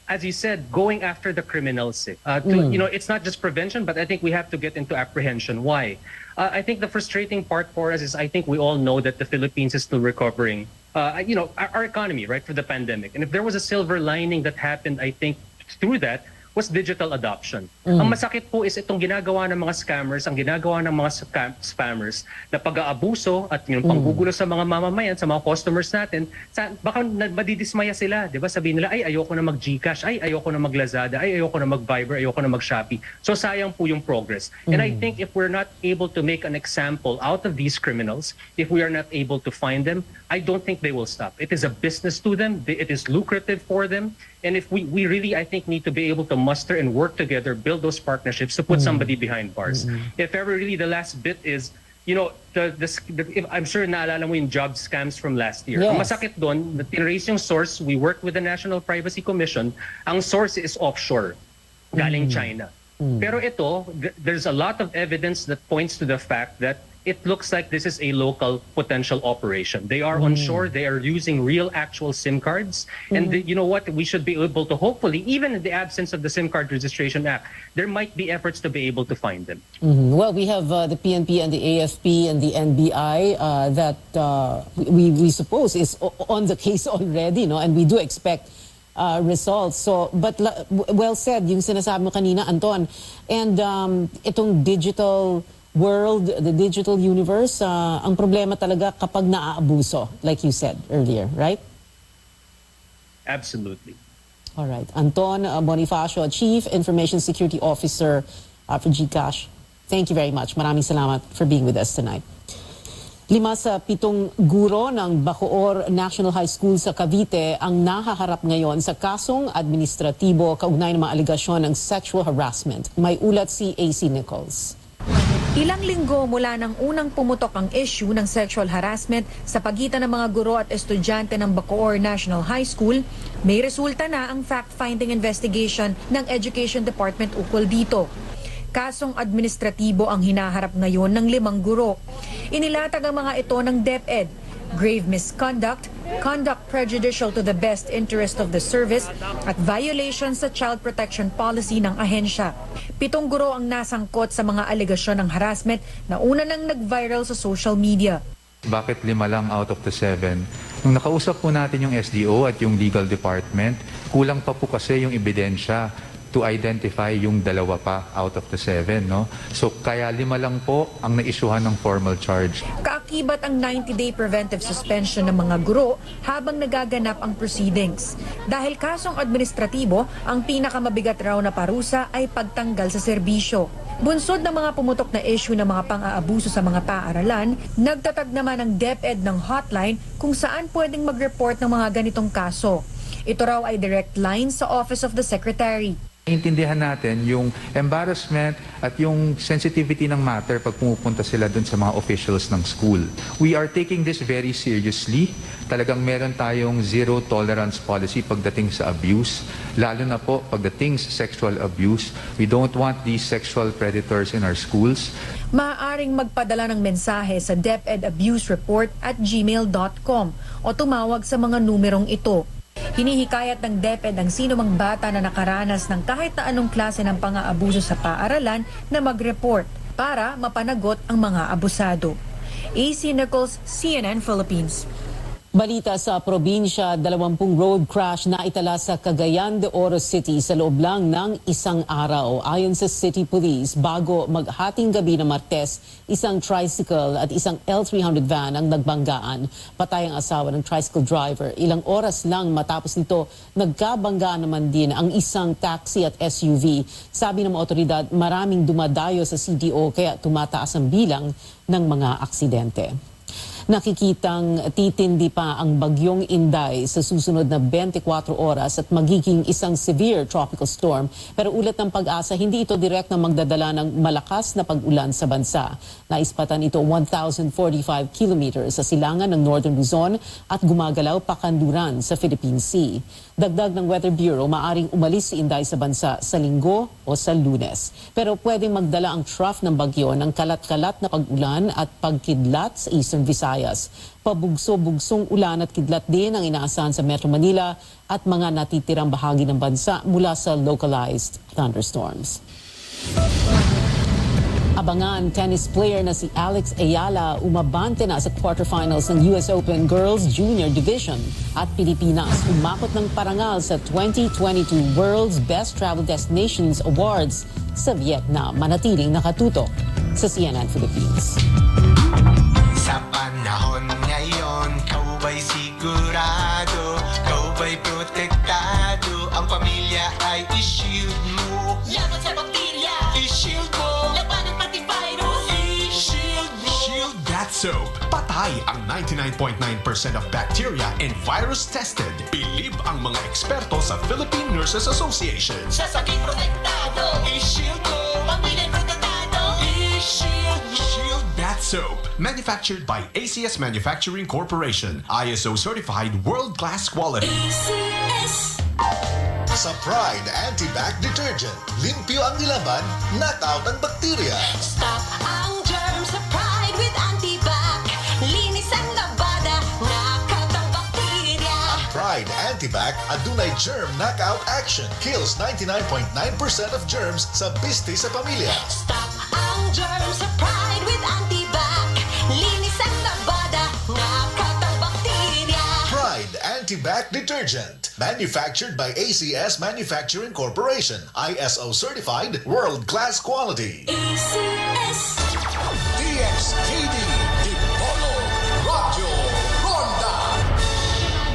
as you said, going after the criminals. It's not just prevention, but I think we have to get into apprehension. Why? I think the frustrating part for us is I think we all know that the Philippines is still recovering, our economy, right, for the pandemic. And if there was a silver lining that happened, I think, through that, was digital adoption. Ang masakit po is itong ginagawa ng mga scammers, ang ginagawa ng mga spammers na pag-aabuso at yung panggugulo sa mga mamamayan, sa mga customers natin, baka madidismaya sila, di ba? Sabihin nila, ay ayoko na mag-GCash, ay ayoko na mag-Lazada, ay ayoko na mag-Viber, ayoko na mag-Shopee. So sayang po yung progress. And I think if we're not able to make an example out of these criminals, if we are not able to find them, I don't think they will stop. It is a business to them, it is lucrative for them, and if we really, I think, need to be able to muster and work together, build those partnerships to put somebody behind bars. If ever really the last bit is, I'm sure naalala mo yung job scams from last year. Ang masakit doon, tinrace yung source, we worked with the National Privacy Commission, ang source is offshore, galing China. Pero ito, there's a lot of evidence that points to the fact that it looks like this is a local potential operation. They are onshore, they are using real actual SIM cards. And you know what, we should be able to hopefully, even in the absence of the SIM card registration act, there might be efforts to be able to find them. Well, we have the PNP and the AFP and the NBI that we suppose is on the case already, no? And we do expect results. So, but well said, yung sinasabi mo kanina, Anton. And itong digital world, the digital universe, ang problema talaga kapag naaabuso, like you said earlier, right? Absolutely. All right. Anton Bonifacio, Chief Information Security Officer for GCash. Thank you very much. Maraming salamat for being with us tonight. 5 sa 7 guro ng Bacoor National High School sa Cavite ang nahaharap ngayon sa kasong administratibo kaugnay ng mga alegasyon ng sexual harassment. May ulat si AC Nichols. Ilang linggo mula nang unang pumutok ang issue ng sexual harassment sa pagitan ng mga guro at estudyante ng Bacoor National High School, may resulta na ang fact-finding investigation ng Education Department ukol dito. Kasong administratibo ang hinaharap ngayon ng 5 guro. Inilatag ang mga ito ng DepEd grave misconduct, conduct prejudicial to the best interest of the service, at violation sa child protection policy ng ahensya. 7 guro ang nasangkot sa mga alegasyon ng harassment na una nang nag-viral sa social media. Bakit 5 lang out of the 7? Nung nakausap po natin yung SDO at yung legal department, kulang pa po kasi yung ebidensya to identify yung 2 pa out of the 7, no? So kaya 5 lang po ang naisyuhan ng formal charge. Kaakibat ang 90-day preventive suspension ng mga guro habang nagaganap ang proceedings. Dahil kasong administratibo, ang pinakamabigat raw na parusa ay pagtanggal sa serbisyo. Bunsod ng mga pumutok na issue ng mga pang-aabuso sa mga paaralan, nagtatag naman ang DepEd ng hotline kung saan pwedeng mag-report ng mga ganitong kaso. Ito raw ay direct line sa Office of the Secretary. Intindihan natin yung embarrassment at yung sensitivity ng matter pag pumupunta sila dun sa mga officials ng school. We are taking this very seriously. Talagang meron tayong zero tolerance policy pagdating sa abuse, lalo na po pagdating sa sexual abuse. We don't want these sexual predators in our schools. Maaaring magpadala ng mensahe sa depedabusreport@gmail.com o tumawag sa mga numerong ito. Hinihikayat ng DepEd ang sino mang bata na nakaranas ng kahit na anong klase ng pang-aabuso sa paaralan na mag-report para mapanagot ang mga abusado. AC Nichols, CNN Philippines. Balita sa probinsya, 20 road crash na itala sa Cagayan de Oro City sa loob lang ng 1 araw. Ayon sa City Police, bago maghating gabi ng Martes, isang tricycle at isang L300 van ang nagbanggaan. Patay ang asawa ng tricycle driver. Ilang oras lang matapos nito, nagkabanggaan naman din ang isang taxi at SUV. Sabi ng mga otoridad, maraming dumadayo sa CDO kaya tumataas ang bilang ng mga aksidente. Nakikitang titindi pa ang bagyong Inday sa susunod na 24 oras at magiging isang severe tropical storm. Pero ulat ng Pag-asa, hindi ito direct na magdadala ng malakas na pag-ulan sa bansa. Naispatan ito 1,045 kilometers sa silangan ng Northern Luzon at gumagalaw pa kanluran sa Philippine Sea. Dagdag ng Weather Bureau, maaring umalis si Inday sa bansa sa Linggo o sa Lunes. Pero pwedeng magdala ang trough ng bagyo ng kalat-kalat na pag-ulan at pagkidlat sa Eastern Visayas. Pabugso-bugsong ulan at kidlat din ang inaasahan sa Metro Manila at mga natitirang bahagi ng bansa mula sa localized thunderstorms. Abangan, tennis player na si Alex Ayala umabante na sa quarterfinals ng US Open Girls Junior Division at Pilipinas umakot ng parangal sa 2022 World's Best Travel Destinations Awards sa Vietnam. Manatiling nakatutok sa CNN Philippines. Sa panahon ngayon, kau ba'y sigurado? Kau ba'y protektado? Ang pamilya ay i-shield mo. Laban sa bakterya, i-shield mo. Laban ng antivirus, i-shield mo. Shield That Soap. Patay ang 99.9% of bacteria and virus tested. Believe ang mga eksperto sa Philippine Nurses Association. Sa sakit protektado, i-shield mo. Pamilya protektado, i-shield mo. Shield That Soap. Manufactured by ACS Manufacturing Corporation. ISO certified world-class quality. ACS. Sa Pride Anti-Bac Detergent, limpyo ang nilaban, knock out ang bakterya. Stop ang germs sa Pride with Anti-Bac. Linis ang labada, knock out ang bakterya. Ang Pride Anti-Bac adunay germ knockout action. Kills 99.9% of germs sa biste sa pamilya. Stop ang germs sa Pride with Anti-Bac. Linis ang labada, knock out ang bakterya. Pride Anti-Bac Detergent. Manufactured by ACS Manufacturing Corporation. ISO certified world-class quality. ACS. DXKD Dipolo Radyo Ronda.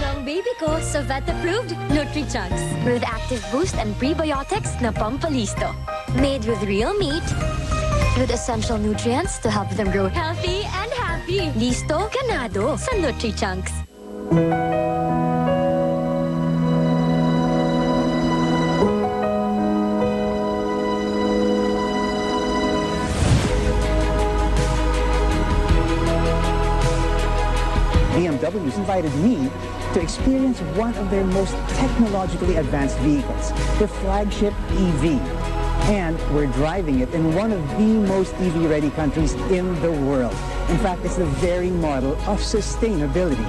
Ang baby ko sa vet-approved Nutri-Chugs with active boost and prebiotics na pampalisto. Made with real meat with essential nutrients to help them grow healthy and happy. Listo, ganado sa Nutri-Chunks. BMW's invited me to experience one of their most technologically advanced vehicles, their flagship EV. And we're driving it in one of the most EV-ready countries in the world. In fact, it's the very model of sustainability.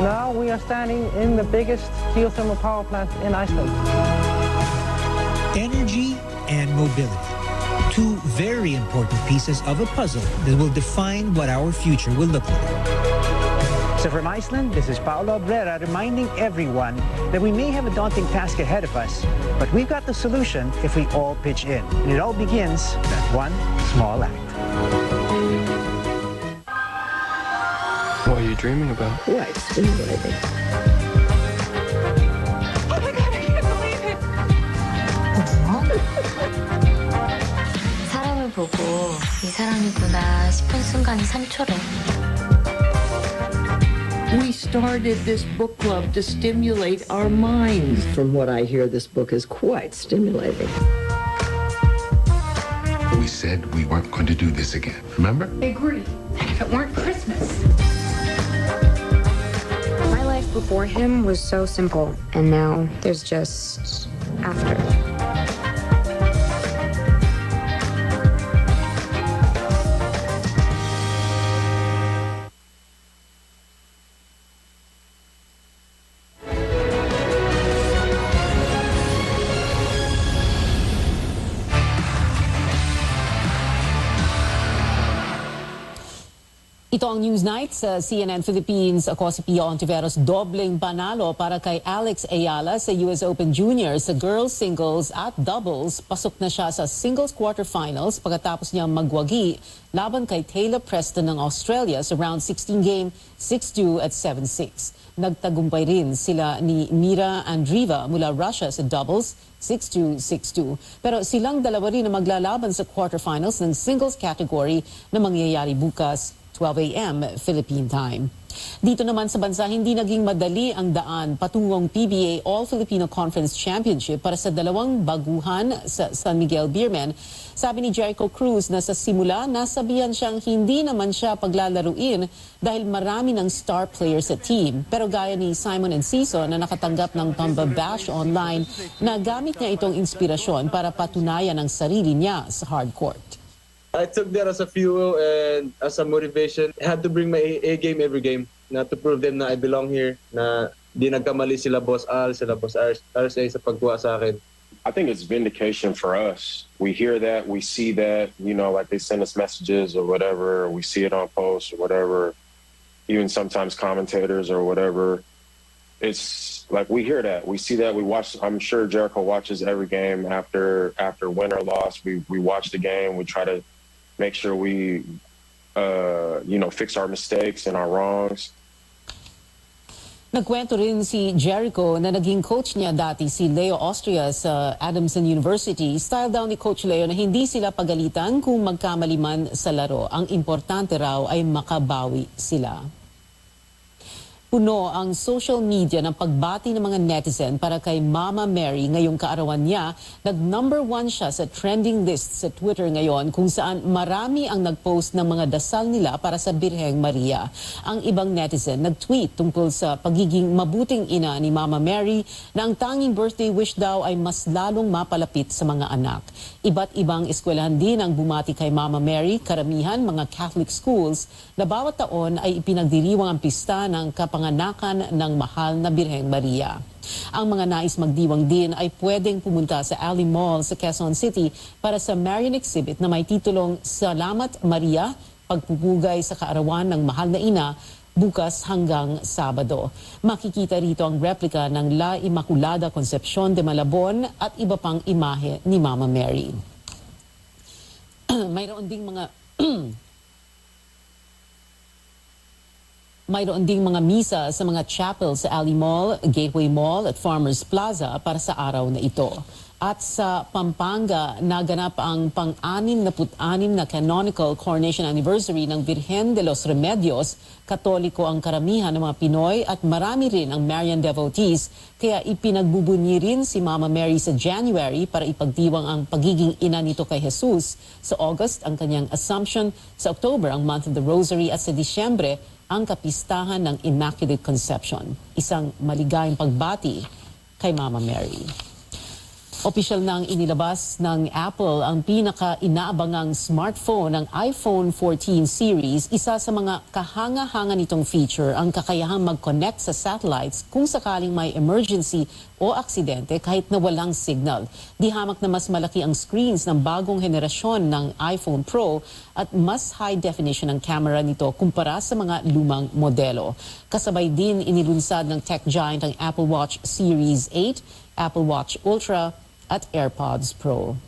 Now we are standing in the biggest geothermal power plant in Iceland. Energy and mobility. Two very important pieces of a puzzle that will define what our future will look like. So from Iceland, this is Paolo Abrera reminding everyone that we may have a daunting task ahead of us, but we've got the solution if we all pitch in. And it all begins with that one small act. What are you dreaming about? Quite stimulating. Oh my God, I can't believe it! 사람을 보고 이 사람이구나 싶은 순간이 3초래. We started this book club to stimulate our minds. From what I hear, this book is quite stimulating. We said we weren't going to do this again, remember? I agree. If it weren't Christmas. My life before him was so simple, and now there's just after. Ito ang Newsnight sa CNN Philippines. Ako si Pio Ontiveros. Dobleng panalo para kay Alex Ayala sa US Open Junior sa girls singles at doubles. Pasok na siya sa singles quarterfinals pagkatapos niyang magwagi laban kay Taylor Preston ng Australia sa round 16 game 6-2 at 7-6. Nagtagumpay rin sila ni Mira Andreeva mula Russia sa doubles 6-2, 6-2. Pero silang dalawa rin na maglalaban sa quarterfinals ng singles category na mangyayari bukas 12 a.m. Philippine time. Dito naman sa bansa, hindi naging madali ang daan patungong PBA All-Filipino Conference Championship para sa dalawang baguhan sa San Miguel Beermen. Sabi ni Jericho Cruz na sa simula, nasabihan siyang hindi naman siya paglalaruin dahil marami ng star players sa team. Pero gaya ni Simon Enciso na nakatanggap ng pambabash online, nagamit niya itong inspirasyon para patunayan ang sarili niya sa hardcourt. I took that as a fuel and as a motivation. I had to bring my A game every game na to prove them na I belong here, na di nagkamali sila Boss Al, sila Boss RSA sa pagkuha sa akin. I think it's vindication for us. We hear that, we see that, you know, like they send us messages or whatever, or we see it on posts or whatever, even sometimes commentators or whatever. It's like we hear that, we see that, we watch. I'm sure Jericho watches every game after win or loss. We watch the game, we try to make sure we, fix our mistakes and our wrongs. Nagkwento rin si Jericho na naging coach niya dati si Leo Austria sa Adamson University. Style daw ni Coach Leo na hindi sila pagalitan kung magkamali man sa laro. Ang importante raw ay makabawi sila. Puno ang social media ng pagbati ng mga netizen para kay Mama Mary ngayong kaarawan niya. Nag-number 1 siya sa trending list sa Twitter ngayon kung saan marami ang nag-post ng mga dasal nila para sa Birheng Maria. Ang ibang netizen nag-tweet tungkol sa pagiging mabuting ina ni Mama Mary na ang tanging birthday wish daw ay mas lalong mapalapit sa mga anak. Iba't ibang eskwelahan din ang bumati kay Mama Mary, karamihan mga Catholic schools na bawat taon ay ipinagdiriwang ang pista ng kapanganakan ng mahal na Birheng Maria. Ang mga nais magdiwang din ay pwedeng pumunta sa Alley Mall sa Quezon City para sa Marian exhibit na may titulong Salamat Maria, pagpupugay sa kaarawan ng mahal na ina, bukas hanggang Sabado. Makikita rito ang replika ng La Immaculada Concepcion de Malabon at iba pang imahe ni Mama Mary. Mayroon ding mga misa sa mga chapel sa Alley Mall, Gateway Mall at Farmers Plaza para sa araw na ito. At sa Pampanga, naganap ang pang-66 na canonical coronation anniversary ng Virgen de los Remedios. Katoliko ang karamihan ng mga Pinoy at marami rin ang Marian devotees. Kaya ipinagbubunyi rin si Mama Mary sa January para ipagdiwang ang pagiging ina nito kay Jesus. Sa August, ang kanyang Assumption. Sa October, ang Month of the Rosary. At sa Disyembre, ang kapistahan ng Immaculate Conception. Isang maligayang pagbati kay Mama Mary. Opisyal nang inilabas ng Apple ang pinaka-inaabangang smartphone ng iPhone 14 series. Isa sa mga kahanga-hanga nitong feature ang kakayahang mag-connect sa satellites kung sakaling may emergency o aksidente kahit na walang signal. Di hamak na mas malaki ang screens ng bagong henerasyon ng iPhone Pro at mas high definition ang camera nito kumpara sa mga lumang modelo. Kasabay din inilunsad ng tech giant ang Apple Watch Series 8, Apple Watch Ultra at AirPods Pro.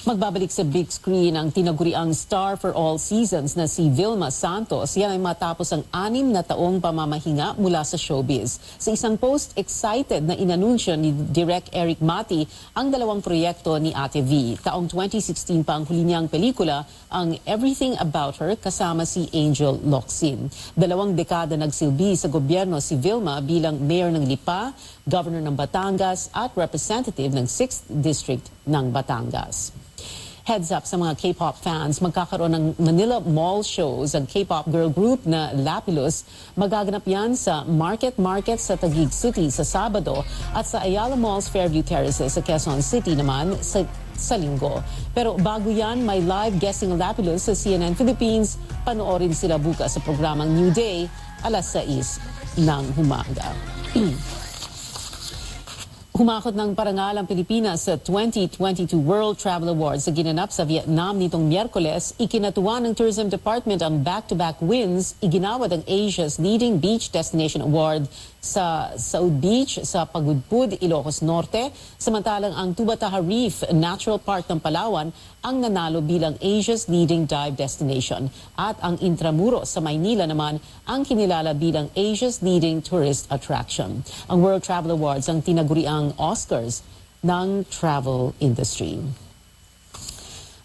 Magbabalik sa big screen ang tinaguriang star for all seasons na si Vilma Santos. Yan ay matapos ang 6 na taong pamamahinga mula sa showbiz. Sa isang post, excited na inanunsyo ni Direk Eric Mati ang 2 proyekto ni Ate V. Taong 2016 pa ang huli niyang pelikula, ang Everything About Her kasama si Angel Locsin. 2 dekada nagsilbi sa gobyerno si Vilma bilang mayor ng Lipa, governor ng Batangas at representative ng 6th District ng Batangas. Heads up sa mga K-pop fans, magkakaroon ng Manila Mall shows ang K-pop girl group na Lapilus. Magaganap yan sa Market sa Taguig City sa Sabado at sa Ayala Mall's Fairview Terraces sa Quezon City naman sa Linggo. Pero bago yan, may live guesting ang Lapilus sa CNN Philippines. Panoorin sila bukas sa programang New Day, alas 6 ng umaga. Humakot ng parangal ang Pilipinas sa 2022 World Travel Awards na ginanap sa Vietnam nitong Miyerkules. Ikinatuwa ng Tourism Department ang back-to-back wins. Iginawad ang Asia's leading beach destination award sa Saud Beach sa Pagudpud, Ilocos Norte. Samantalang ang Tubataha Reef Natural Park ng Palawan ang nanalo bilang Asia's leading dive destination. At ang Intramuros sa Maynila naman ang kinilala bilang Asia's leading tourist attraction. Ang World Travel Awards ang tinaguriang Oscars ng travel industry.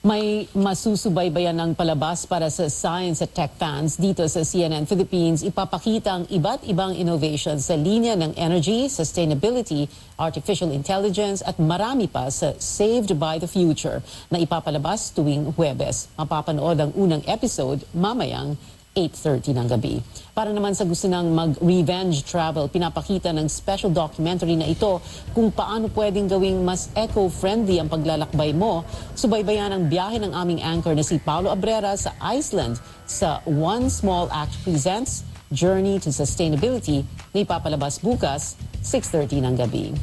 May masusubaybayan ng palabas para sa science at tech fans dito sa CNN Philippines. Ipapakita ang iba't ibang innovations sa linya ng energy, sustainability, artificial intelligence at marami pa sa Saved by the Future na ipapalabas tuwing Huwebes. Mapapanood ang unang episode mamayang 8:30 ng gabi. Para naman sa gusto ng mag-revenge travel, pinapakita ng special documentary na ito kung paano pwedeng gawing mas eco-friendly ang paglalakbay mo. Subaybayan ang biyahe ng aming anchor na si Paulo Abrera sa Iceland sa One Small Act Presents Journey to Sustainability na ipapalabas bukas 6:30 ng gabi.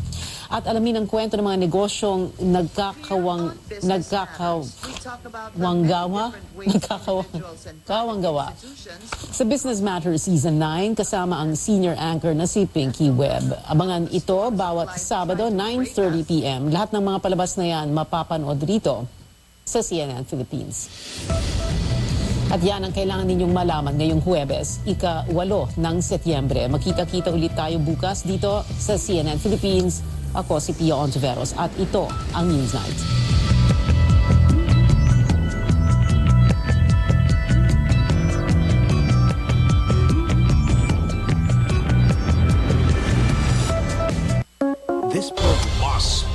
At alamin ang kwento ng mga negosyong nagkakawanggawa sa Business Matters Season 9 kasama ang senior anchor na si Pinky Webb. Abangan ito bawat Sabado 9:30 p.m. Lahat ng mga palabas na yan mapapanood rito sa CNN Philippines. At yan ang kailangan ninyong malaman ngayong Huwebes, ika-8 ng Setyembre. Makita-kita ulit tayo bukas dito sa CNN Philippines. Ako si Pia Ontiveros at ito ang Newsnight. This program. Mas